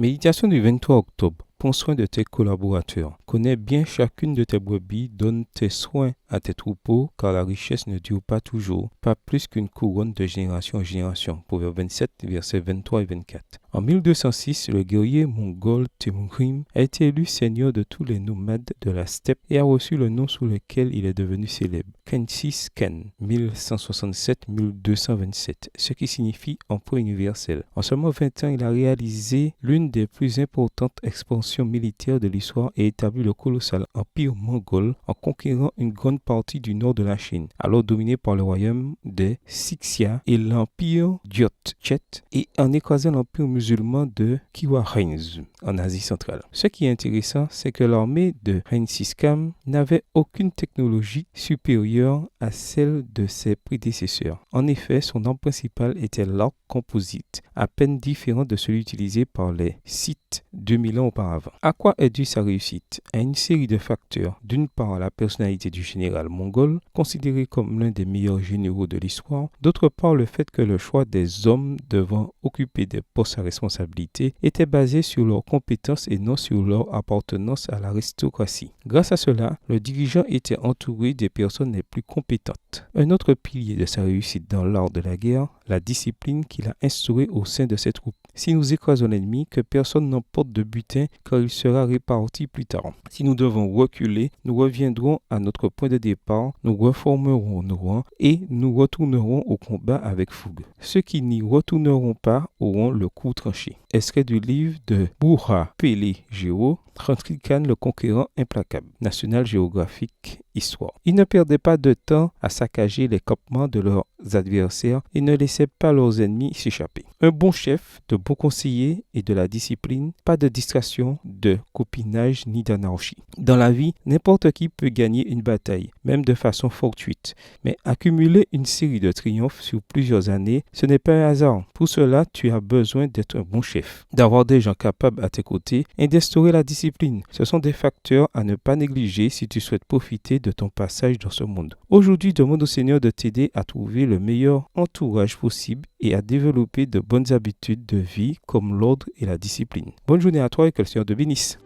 Méditation du 23 octobre. Prends soin de tes collaborateurs. Connais bien chacune de tes brebis, donne tes soins à tes troupeaux, car la richesse ne dure pas toujours, pas plus qu'une couronne de génération en génération. Proverbe 27, versets 23 et 24. En 1206, le guerrier mongol Temujin a été élu seigneur de tous les nomades de la steppe et a reçu le nom sous lequel il est devenu célèbre, Khensis Khen, 1167-1227, ce qui signifie empereur universel. En seulement 20 ans, il a réalisé l'une des plus importantes expansions militaires de l'histoire et établi le colossal empire mongol en conquérant une grande partie du nord de la Chine, alors dominé par le royaume des Xixia et l'empire Gyotchet, et en écrasant l'empire musulman de Khawarezm en Asie centrale. Ce qui est intéressant, c'est que l'armée de Khensis Khan n'avait aucune technologie supérieure à celle de ses prédécesseurs. En effet, son arme principale était l'arc composite, à peine différent de celui utilisé par les Sith 2000 ans auparavant. À quoi est due sa réussite? À une série de facteurs. D'une part, la personnalité du général mongol, considéré comme l'un des meilleurs généraux de l'histoire. D'autre part, le fait que le choix des hommes devant occuper des postes à responsabilité était basé sur leurs compétences et non sur leur appartenance à l'aristocratie. Grâce à cela, le dirigeant était entouré des personnes les plus compétentes. Un autre pilier de sa réussite dans l'art de la guerre, la discipline qu'il a instaurée au sein de ses troupes. Si nous écrasons l'ennemi, que personne n'emporte de butin car il sera réparti plus tard. Si nous devons reculer, nous reviendrons à notre point de départ, nous reformerons nos rangs et nous retournerons au combat avec fougue. Ceux qui n'y retourneront pas auront le cou tranché. Extrait du livre de Burha Pélé Géo, Khensis Khan le conquérant implacable, National Geographic Histoire. Ils ne perdaient pas de temps à saccager les campements de leurs adversaires et ne laissaient pas leurs ennemis s'échapper. Un bon chef, de bons conseillers et de la discipline, pas de distraction, de copinage ni d'anarchie. Dans la vie, n'importe qui peut gagner une bataille, même de façon fortuite, mais accumuler une série de triomphes sur plusieurs années, ce n'est pas un hasard. Pour cela, tu as besoin d'être un bon chef, d'avoir des gens capables à tes côtés et d'instaurer la discipline. Ce sont des facteurs à ne pas négliger si tu souhaites profiter de ton passage dans ce monde. Aujourd'hui, demande au Seigneur de t'aider à trouver le meilleur entourage possible et à développer de bonnes habitudes de vie comme l'ordre et la discipline. Bonne journée à toi et que le Seigneur te bénisse.